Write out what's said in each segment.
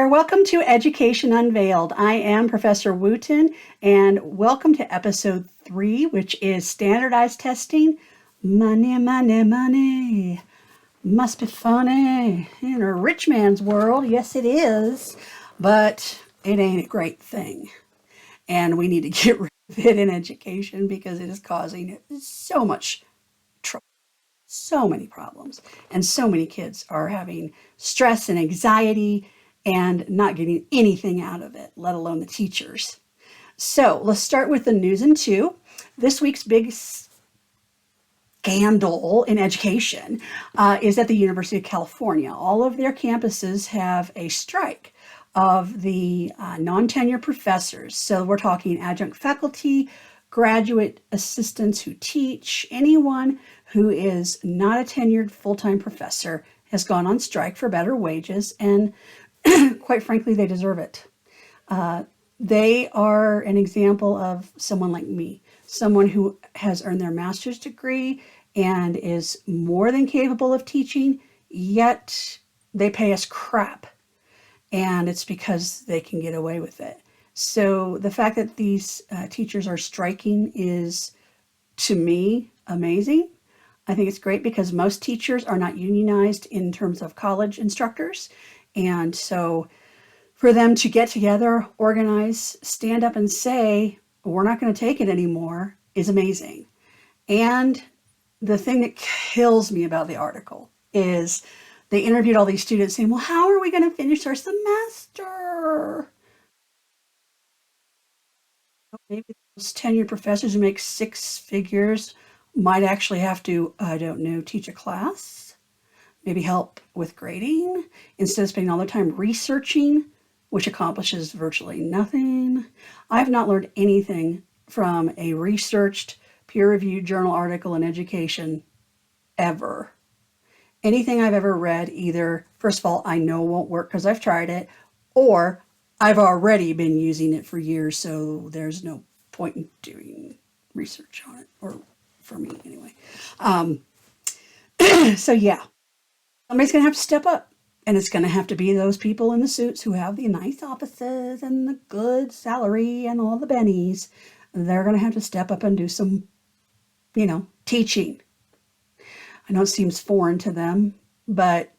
Welcome to Education Unveiled. I am Professor Wooten, and welcome to episode 3, which is standardized testing. Money, money, money. Must be funny. In a rich man's world, yes it is, but it ain't a great thing. And we need to get rid of it in education because it is causing so much trouble. So many problems, and so many kids are having stress and anxiety and not getting anything out of it, let alone the teachers. So let's start with the news in two. This week's big scandal in education is at the University of California. All of their campuses have a strike of the non-tenure professors. So we're talking adjunct faculty, graduate assistants who teach, anyone who is not a tenured full-time professor has gone on strike for better wages, and quite frankly, they deserve it. They are an example of someone like me, someone who has earned their master's degree and is more than capable of teaching, yet they pay us crap. And it's because they can get away with it. So the fact that these teachers are striking is, to me, amazing. I think it's great because most teachers are not unionized in terms of college instructors. And so for them to get together, organize, stand up and say, we're not going to take it anymore is amazing. And the thing that kills me about the article is they interviewed all these students saying, well, how are we going to finish our semester? Maybe those tenured professors who make six figures might actually have to, I don't know, teach a class, maybe help with grading, instead of spending all their time researching, which accomplishes virtually nothing. I've not learned anything from a researched, peer-reviewed journal article in education ever. Anything I've ever read, either, first of all, I know won't work because I've tried it, or I've already been using it for years, so there's no point in doing research on it, or for me anyway. So yeah, somebody's going to have to step up, and it's going to have to be those people in the suits who have the nice offices and the good salary and all the bennies. They're going to have to step up and do some, teaching. I know it seems foreign to them, but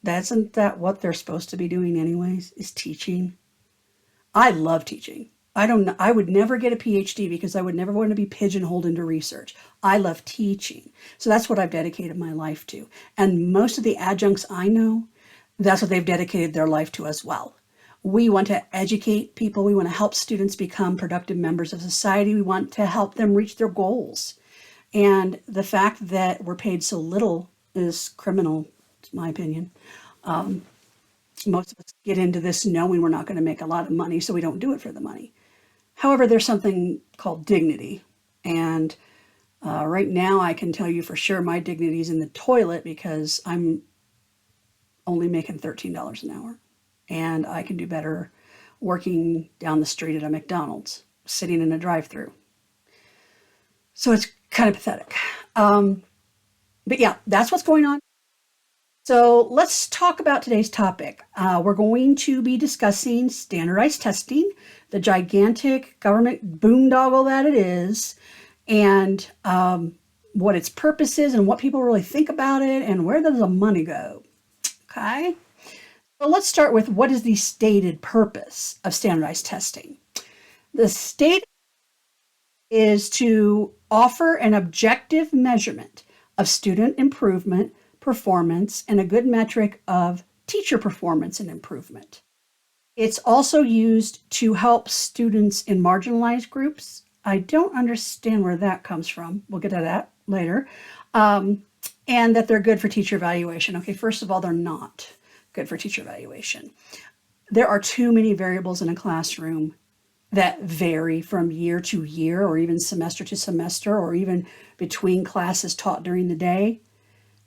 isn't that what they're supposed to be doing anyways, is teaching? I love teaching. I would never get a PhD because I would never want to be pigeonholed into research. I love teaching. So that's what I've dedicated my life to. And most of the adjuncts I know, that's what they've dedicated their life to as well. We want to educate people. We want to help students become productive members of society. We want to help them reach their goals. And the fact that we're paid so little is criminal, in my opinion. Most of us get into this knowing we're not going to make a lot of money, so we don't do it for the money. However, there's something called dignity. And right now I can tell you for sure my dignity is in the toilet because I'm only making $13 an hour. And I can do better working down the street at a McDonald's, sitting in a drive-thru. So it's kind of pathetic. But yeah, that's what's going on. So let's talk about today's topic. We're going to be discussing standardized testing, the gigantic government boondoggle that it is, and what its purpose is and what people really think about it and where does the money go. Okay? So let's start with what is the stated purpose of standardized testing. The state is to offer an objective measurement of student improvement, performance, and a good metric of teacher performance and improvement. It's also used to help students in marginalized groups. I don't understand where that comes from. We'll get to that later. And that they're good for teacher evaluation. Okay, first of all, they're not good for teacher evaluation. There are too many variables in a classroom that vary from year to year, or even semester to semester, or even between classes taught during the day,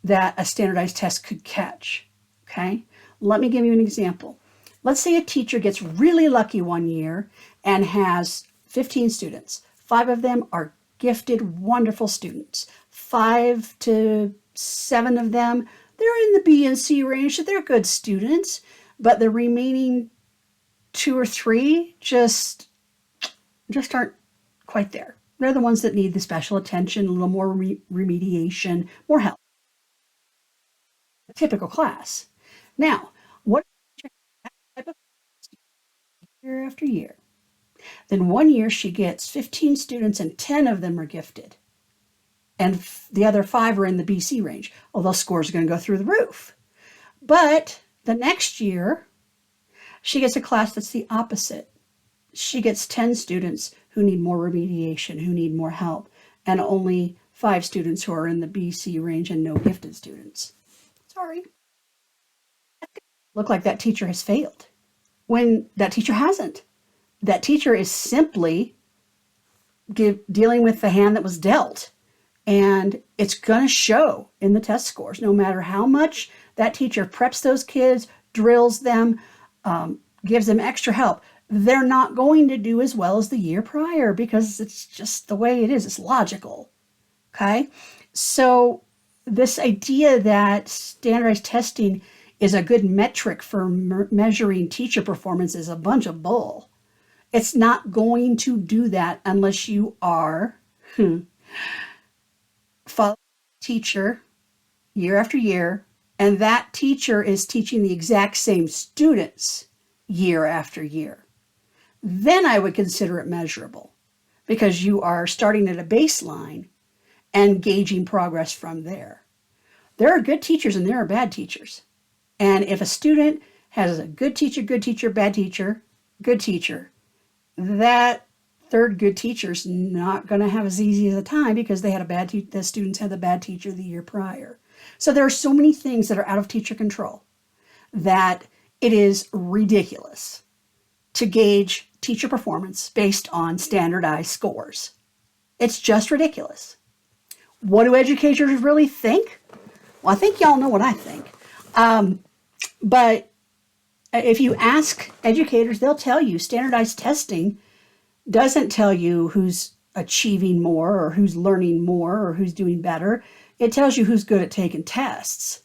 that a standardized test could catch, okay? Let me give you an example. Let's say a teacher gets really lucky one year and has 15 students. 5 of them are gifted, wonderful students. 5 to 7 of them, they're in the B and C range, so they're good students, but the remaining two or three just aren't quite there. They're the ones that need the special attention, a little more remediation, more help. A typical class. Now, what type of year after year? Then one year she gets 15 students and 10 of them are gifted. And the other 5 are in the BC range. Well, those scores are going to go through the roof. But the next year, she gets a class that's the opposite. She gets 10 students who need more remediation, who need more help, and only 5 students who are in the BC range and no gifted students. Sorry. Look like that teacher has failed when that teacher hasn't. That teacher is simply dealing with the hand that was dealt. And it's going to show in the test scores, no matter how much that teacher preps those kids, drills them, gives them extra help. They're not going to do as well as the year prior because it's just the way it is. It's logical. Okay? So this idea that standardized testing is a good metric for measuring teacher performance is a bunch of bull. It's not going to do that unless you are following a teacher year after year, and that teacher is teaching the exact same students year after year. Then I would consider it measurable because you are starting at a baseline and gauging progress from there. There are good teachers and there are bad teachers. And if a student has a good teacher, bad teacher, good teacher, that third good teacher's not going to have as easy as a time because they had a bad the students had the bad teacher the year prior. So there are so many things that are out of teacher control that it is ridiculous to gauge teacher performance based on standardized scores. It's just ridiculous. What do educators really think? Well, I think y'all know what I think. But if you ask educators, they'll tell you standardized testing doesn't tell you who's achieving more or who's learning more or who's doing better. It tells you who's good at taking tests.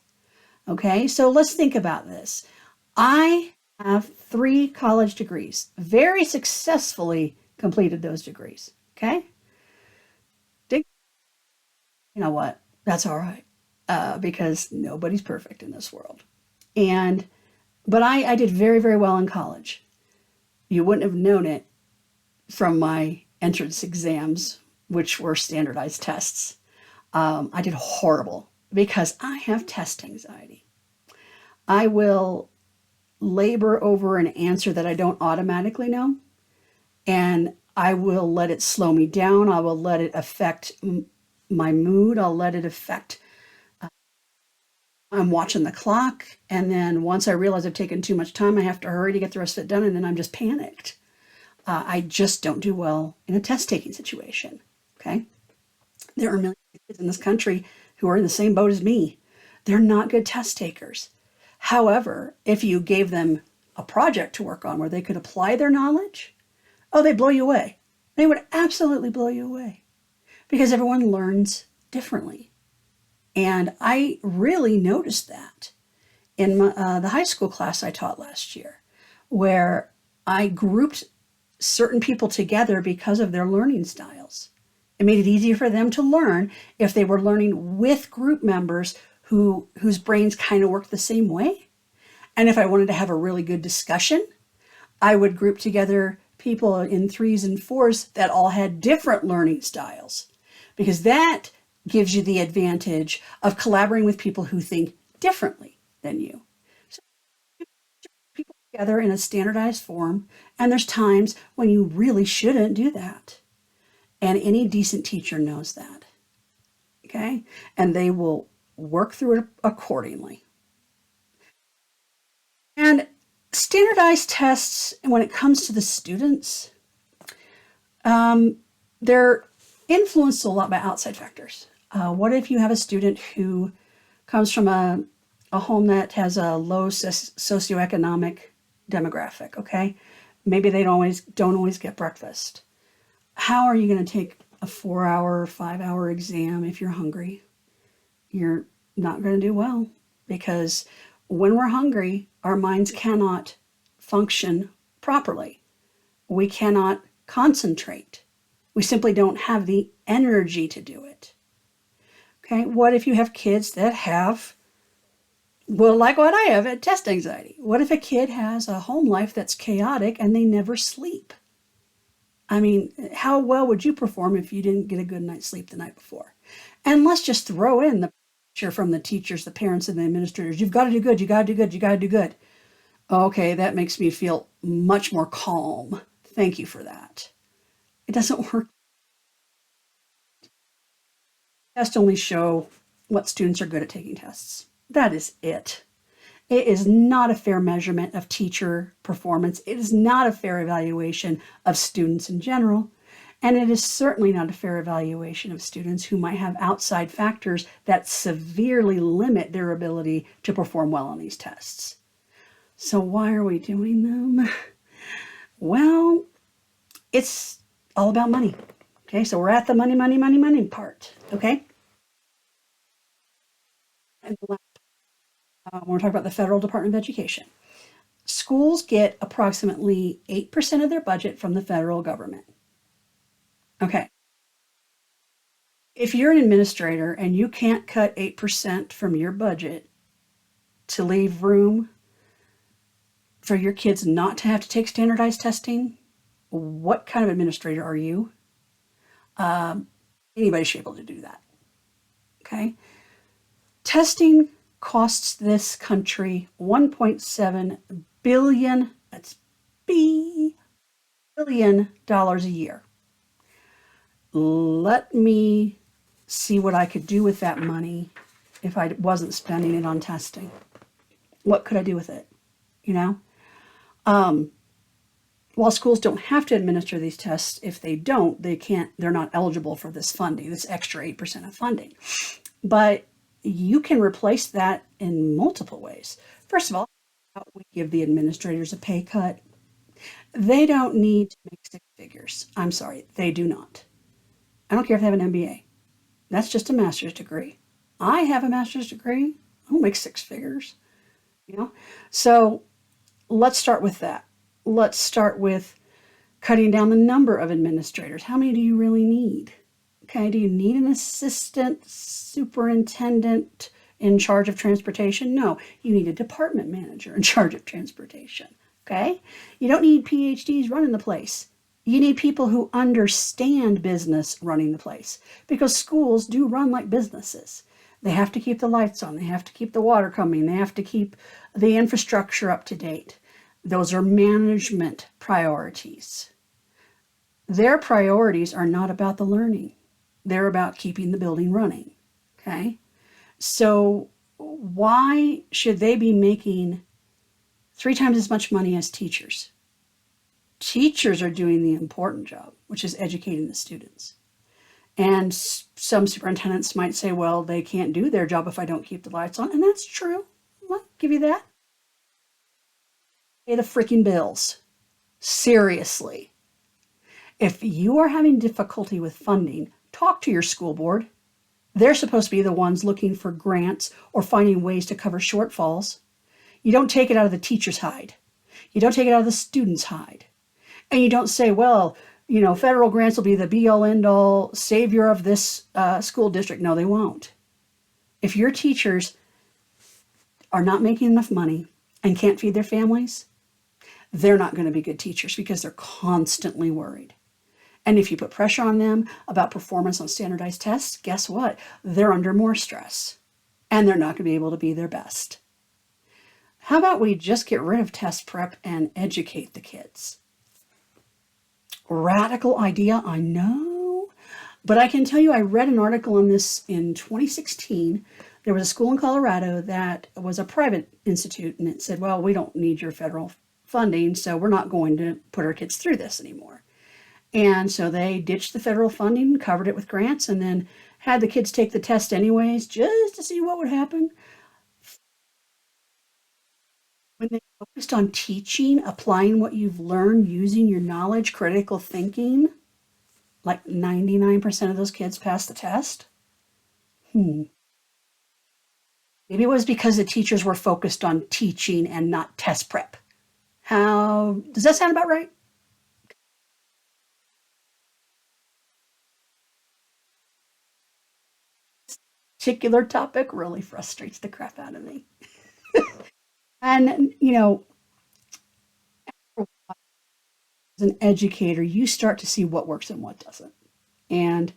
Okay, so let's think about this. I have 3 college degrees, very successfully completed those degrees. Okay, you know what? That's all right because nobody's perfect in this world. But I did very, very well in college. You wouldn't have known it from my entrance exams, which were standardized tests. I did horrible because I have test anxiety. I will labor over an answer that I don't automatically know, and I will let it slow me down. I will let it affect my mood. I'll let it affect I'm watching the clock, and then once I realize I've taken too much time, I have to hurry to get the rest of it done, and then I'm just panicked. I just don't do well in a test-taking situation, okay? There are millions of kids in this country who are in the same boat as me. They're not good test takers. However, if you gave them a project to work on where they could apply their knowledge, oh, they'd blow you away. They would absolutely blow you away because everyone learns differently. And I really noticed that in the high school class I taught last year, where I grouped certain people together because of their learning styles. It made it easier for them to learn if they were learning with group members whose brains kind of worked the same way. And if I wanted to have a really good discussion, I would group together people in 3s and 4s that all had different learning styles, because that gives you the advantage of collaborating with people who think differently than you. So people together in a standardized form, and there's times when you really shouldn't do that. And any decent teacher knows that. Okay? And they will work through it accordingly. And standardized tests, when it comes to the students, they're influenced a lot by outside factors. What if you have a student who comes from a home that has a low socioeconomic demographic, okay? Maybe they don't always get breakfast. How are you going to take a 4-hour, 5-hour exam if you're hungry? You're not going to do well, because when we're hungry, our minds cannot function properly. We cannot concentrate. We simply don't have the energy to do it. Okay, what if you have kids that have, well, like what I have, test anxiety? What if a kid has a home life that's chaotic and they never sleep? I mean, how well would you perform if you didn't get a good night's sleep the night before? And let's just throw in the pressure from the teachers, the parents, and the administrators. You've got to do good. You got to do good. You got to do good. Okay, that makes me feel much more calm. Thank you for that. It doesn't work. Tests only show what students are good at taking tests. That is it. It is not a fair measurement of teacher performance. It is not a fair evaluation of students in general. And it is certainly not a fair evaluation of students who might have outside factors that severely limit their ability to perform well on these tests. So why are we doing them? Well, it's all about money. Okay, so we're at the money, money, money, money part. Okay? And when we're talking about the Federal Department of Education, schools get approximately 8% of their budget from the federal government. Okay. If you're an administrator and you can't cut 8% from your budget to leave room for your kids not to have to take standardized testing, what kind of administrator are you? Anybody should be able to do that. Okay. Testing costs this country 1.7 billion, that's billion dollars a year. Let me see what I could do with that money if I wasn't spending it on testing. What could I do with it? You know? While schools don't have to administer these tests, if they don't, they're not eligible for this funding, this extra 8% of funding. But you can replace that in multiple ways. First of all, we give the administrators a pay cut. They don't need to make six figures. I'm sorry, they do not. I don't care if they have an MBA. That's just a master's degree. I have a master's degree. I don't make six figures. You know? So let's start with that. Let's start with cutting down the number of administrators. How many do you really need? Okay, do you need an assistant superintendent in charge of transportation? No, you need a department manager in charge of transportation. Okay, you don't need PhDs running the place. You need people who understand business running the place, because schools do run like businesses. They have to keep the lights on. They have to keep the water coming. They have to keep the infrastructure up to date. Those are management priorities. Their priorities are not about the learning. They're about keeping the building running. Okay? So why should they be making 3 times as much money as teachers? Teachers are doing the important job, which is educating the students. And some superintendents might say, well, they can't do their job if I don't keep the lights on. And that's true. I'll give you that. Pay the freaking bills. Seriously. If you are having difficulty with funding, talk to your school board. They're supposed to be the ones looking for grants or finding ways to cover shortfalls. You don't take it out of the teacher's hide. You don't take it out of the student's hide. And you don't say, well, you know, federal grants will be the be-all, end-all savior of this school district. No, they won't. If your teachers are not making enough money and can't feed their families, they're not going to be good teachers because they're constantly worried. And if you put pressure on them about performance on standardized tests, guess what? They're under more stress and they're not going to be able to be their best. How about we just get rid of test prep and educate the kids? Radical idea, I know, but I can tell you I read an article on this in 2016. There was a school in Colorado that was a private institute, and it said, well, we don't need your federal funding, so we're not going to put our kids through this anymore. And so they ditched the federal funding, covered it with grants, and then had the kids take the test anyways, just to see what would happen. When they focused on teaching, applying what you've learned, using your knowledge, critical thinking, like 99% of those kids passed the test. Maybe it was because the teachers were focused on teaching and not test prep. How does that sound about right? Particular topic really frustrates the crap out of me. And, as an educator, you start to see what works and what doesn't. And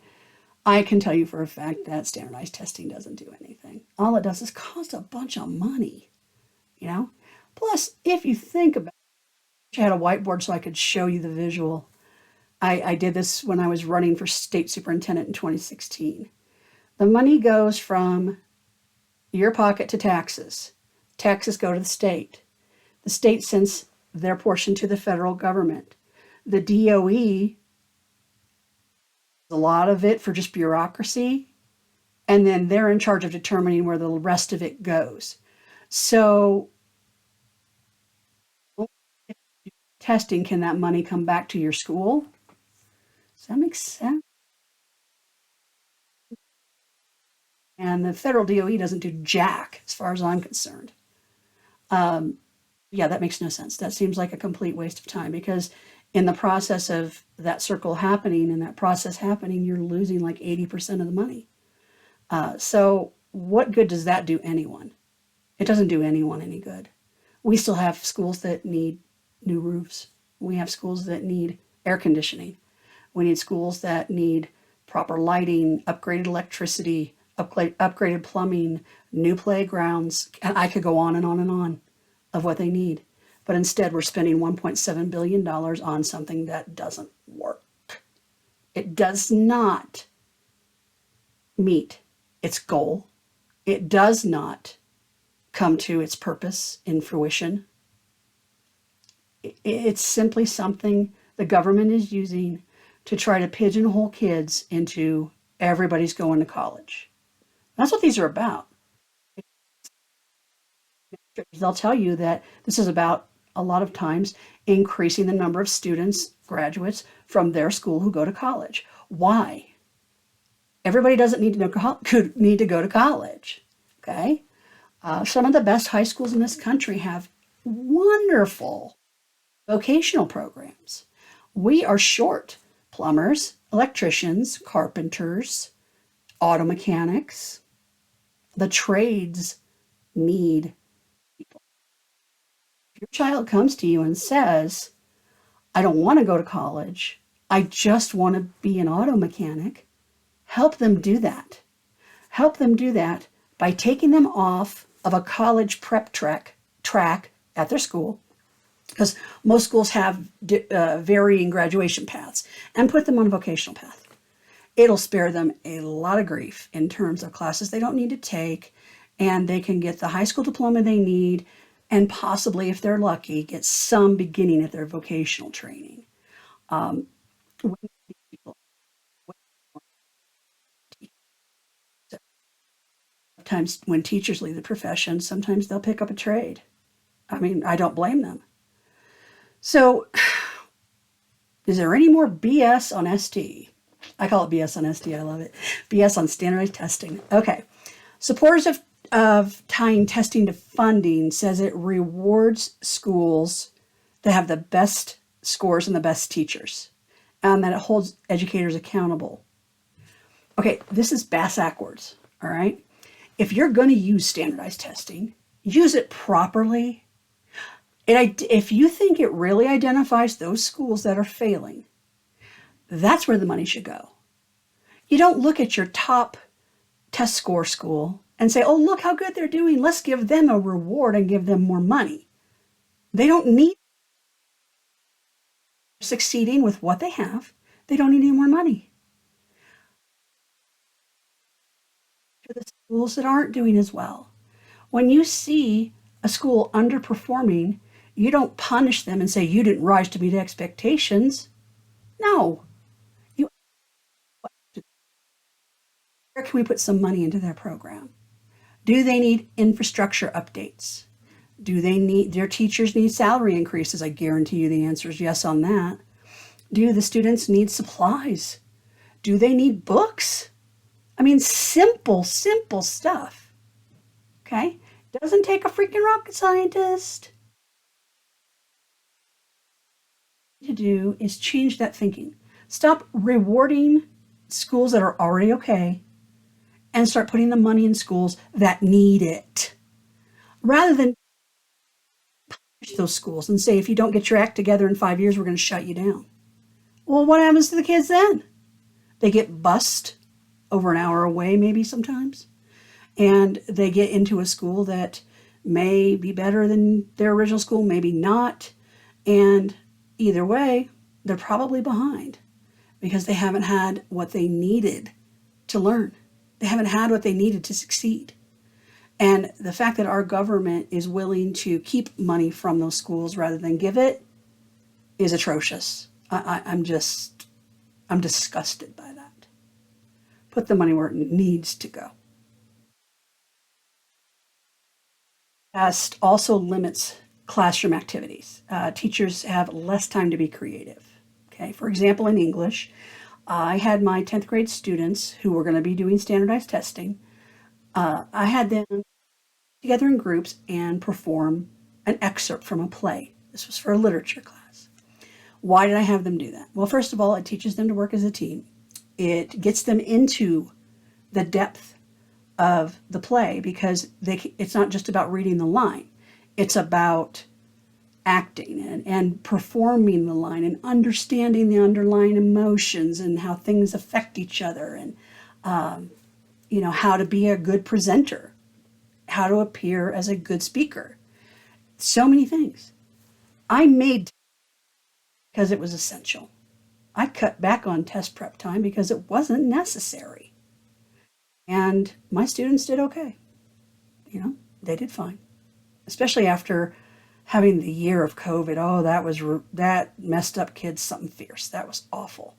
I can tell you for a fact that standardized testing doesn't do anything. All it does is cost a bunch of money, you know? Plus, if you think about it, I had a whiteboard so I could show you the visual. I did this when I was running for state superintendent in 2016. The money goes from your pocket to taxes. Taxes go to the state. The state sends their portion to the federal government. The DOE, a lot of it for just bureaucracy, and then they're in charge of determining where the rest of it goes. So, testing, can that money come back to your school? Does that make sense? And the federal DOE doesn't do jack, as far as I'm concerned. Um, yeah, that makes no sense. That seems like a complete waste of time because in the process of that circle happening and that process happening, you're losing like 80% of the money. So, what good does that do anyone? It doesn't do anyone any good. We still have schools that need new roofs. We have schools that need air conditioning. We need schools that need proper lighting, upgraded electricity, upgraded plumbing, new playgrounds. And I could go on and on and on of what they need. But instead, we're spending $1.7 billion on something that doesn't work. It does not meet its goal. It does not come to its purpose in fruition. It's simply something the government is using to try to pigeonhole kids into everybody's going to college. That's what these are about. They'll tell you that this is about a lot of times increasing the number of students, graduates from their school who go to college. Why? Everybody doesn't need to go to college. Okay? Some of the best high schools in this country have wonderful vocational programs. We are short plumbers, electricians, carpenters, auto mechanics. The trades need people. If your child comes to you and says, I don't want to go to college, I just want to be an auto mechanic, help them do that. Help them do that by taking them off of a college prep track at their school, because most schools have varying graduation paths, and put them on a vocational path. It'll spare them a lot of grief in terms of classes they don't need to take, and they can get the high school diploma they need, and possibly, if they're lucky, get some beginning at their vocational training. Um, Sometimes when teachers leave the profession, sometimes they'll pick up a trade. I mean, I don't blame them. So, is there any more BS on ST? I call it BS on ST. I love it. BS on standardized testing. Okay. Supporters of tying testing to funding says it rewards schools that have the best scores and the best teachers, and that it holds educators accountable. Okay, this is backwards. All right. If you're going to use standardized testing, use it properly. If you think it really identifies those schools that are failing, that's where the money should go. You don't look at your top test score school and say, oh, look how good they're doing. Let's give them a reward and give them more money. They don't need succeeding with what they have. They don't need any more money. For the schools that aren't doing as well. When you see a school underperforming, you don't punish them and say you didn't rise to meet expectations. No. You, where can we put some money into their program? Do they need infrastructure updates? Do their teachers need salary increases? I guarantee you the answer is yes on that. Do the students need supplies? Do they need books? I mean, simple stuff. Okay? Doesn't take a freaking rocket scientist. to do is change that thinking. Stop rewarding schools that are already okay and start putting the money in schools that need it. Rather than push those schools and say, if you don't get your act together in 5 years, we're going to shut you down. Well, what happens to the kids then? They get bussed over an hour away, maybe sometimes, and they get into a school that may be better than their original school, maybe not. And either way, they're probably behind because they haven't had what they needed to learn. They haven't had what they needed to succeed. And the fact that our government is willing to keep money from those schools rather than give it is atrocious. I'm disgusted by that. Put the money where it needs to go. Test also limits classroom activities. Teachers have less time to be creative. Okay, for example, in English, I had my 10th grade students who were going to be doing standardized testing. I had them together in groups and perform an excerpt from a play. This was for a literature class. Why did I have them do that? Well, first of all, it teaches them to work as a team. It gets them into the depth of the play because it's not just about reading the line. It's about acting and performing the line and understanding the underlying emotions and how things affect each other and, how to be a good presenter, how to appear as a good speaker. So many things. I made because it was essential. I cut back on test prep time because it wasn't necessary. And my students did okay. They did fine, especially after having the year of COVID. Oh, that messed up kids something fierce. That was awful.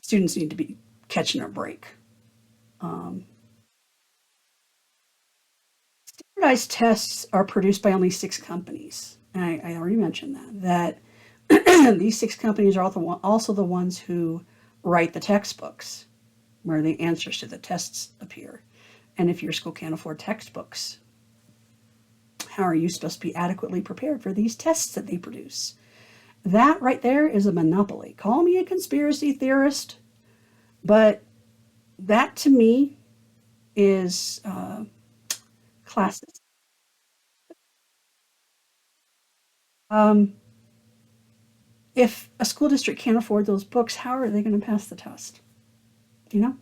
Students need to be catching a break. Standardized tests are produced by only 6 companies. And I already mentioned that these 6 companies are also the ones who write the textbooks where the answers to the tests appear. And if your school can't afford textbooks, how are you supposed to be adequately prepared for these tests that they produce? That right there is a monopoly. Call me a conspiracy theorist, but that to me is classist. If a school district can't afford those books, how are they going to pass the test? You know,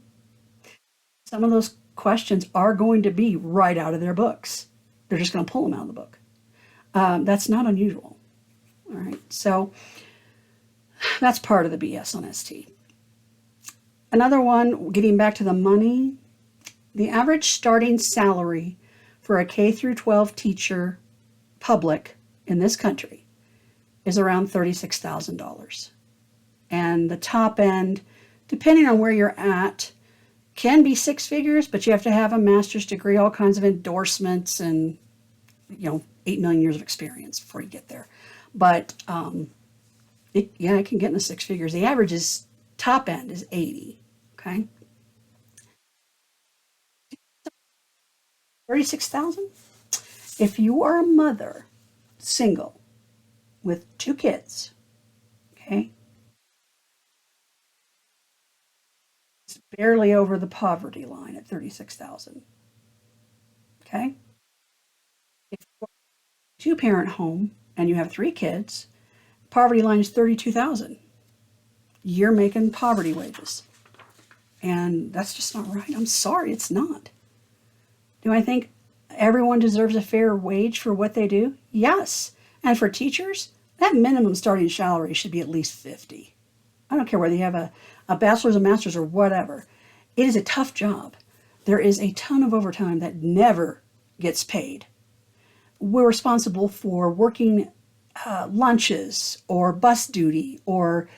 some of those questions are going to be right out of their books. They're just going to pull them out of the book. That's not unusual. All right, so that's part of the BS on ST. Another one, getting back to the money, the average starting salary for a K through 12 teacher public in this country is around $36,000. And the top end, depending on where you're at, can be 6 figures, but you have to have a master's degree, all kinds of endorsements, and 8 million years of experience before you get there. But it can get in the 6 figures. The average is top end is 80. Okay, 36,000. If you are a mother, single, with 2 kids, okay, it's barely over the poverty line at 36,000. Okay, if you're a 2-parent home and you have 3 kids, poverty line is 32,000. You're making poverty wages. And that's just not right. I'm sorry, it's not. Do I think everyone deserves a fair wage for what they do? Yes. And for teachers, that minimum starting salary should be at least 50. I don't care whether you have a bachelor's, a master's, or whatever. It is a tough job. There is a ton of overtime that never gets paid. We're responsible for working lunches or bus duty or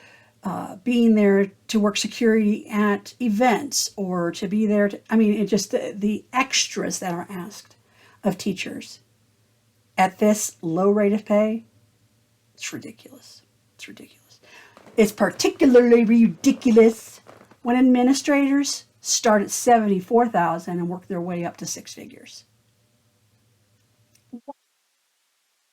being there to work security at events or to be there it just the extras that are asked of teachers at this low rate of pay, it's ridiculous. It's ridiculous. It's particularly ridiculous when administrators start at 74,000 and work their way up to 6 figures.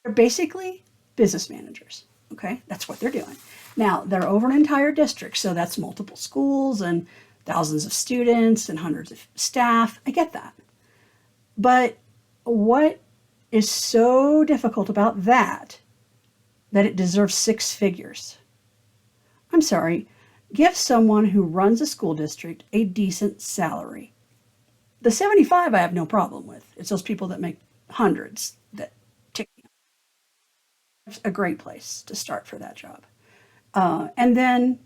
They're basically business managers. Okay, that's what they're doing. Now, they're over an entire district, so that's multiple schools and thousands of students and hundreds of staff. I get that. But what is so difficult about that it deserves six figures? I'm sorry, give someone who runs a school district a decent salary. The 75 I have no problem with. It's those people that make hundreds that tick me off. It's a great place to start for that job. And then,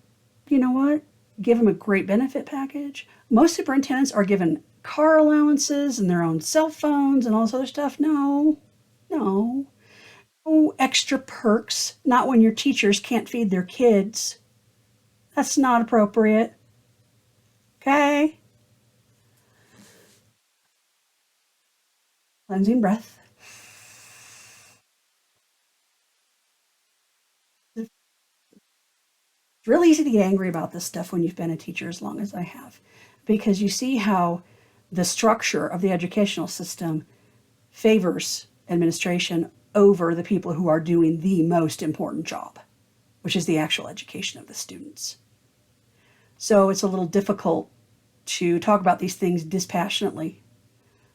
you know what? Give them a great benefit package. Most superintendents are given car allowances and their own cell phones and all this other stuff. No, no. No extra perks. Not when your teachers can't feed their kids. That's not appropriate. Okay? Cleansing breath. It's really easy to get angry about this stuff when you've been a teacher as long as I have, because you see how the structure of the educational system favors administration over the people who are doing the most important job, which is the actual education of the students. So it's a little difficult to talk about these things dispassionately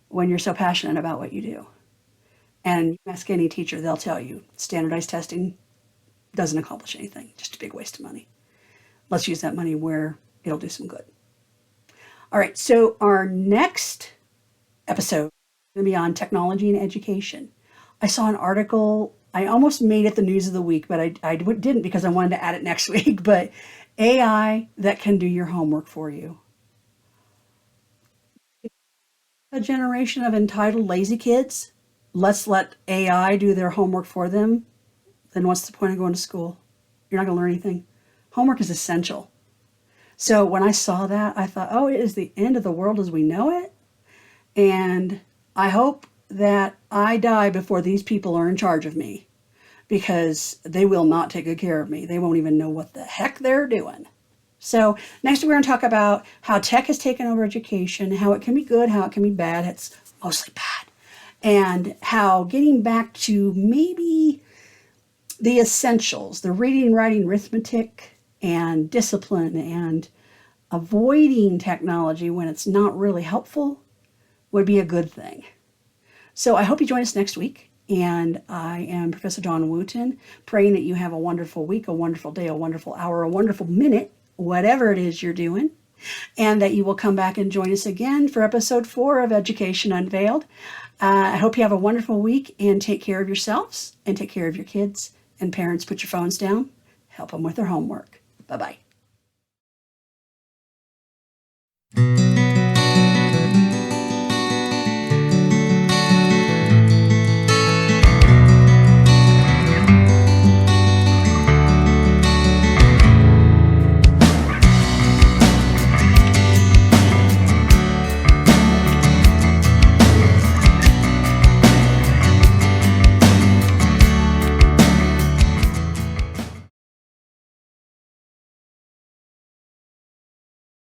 when you're so passionate about what you do. And you ask any teacher, they'll tell you standardized testing doesn't accomplish anything, just a big waste of money. Let's use that money where it'll do some good. All right, so our next episode is going to be on technology and education. I saw an article, I almost made it the news of the week, but I didn't because I wanted to add it next week, but AI that can do your homework for you. A generation of entitled lazy kids, let's let AI do their homework for them, then what's the point of going to school? You're not going to learn anything. Homework is essential. So when I saw that, I thought, oh, it is the end of the world as we know it. And I hope that I die before these people are in charge of me, because they will not take good care of me. They won't even know what the heck they're doing. So next we're going to talk about how tech has taken over education, how it can be good, how it can be bad. It's mostly bad. And how getting back to maybe the essentials, the reading, writing, arithmetic, and discipline, and avoiding technology when it's not really helpful would be a good thing. So I hope you join us next week. And I am Professor Dawn Wooten, praying that you have a wonderful week, a wonderful day, a wonderful hour, a wonderful minute, whatever it is you're doing, and that you will come back and join us again for episode 4 of Education Unveiled. I hope you have a wonderful week, and take care of yourselves and take care of your kids. And parents, put your phones down. Help them with their homework. Bye-bye.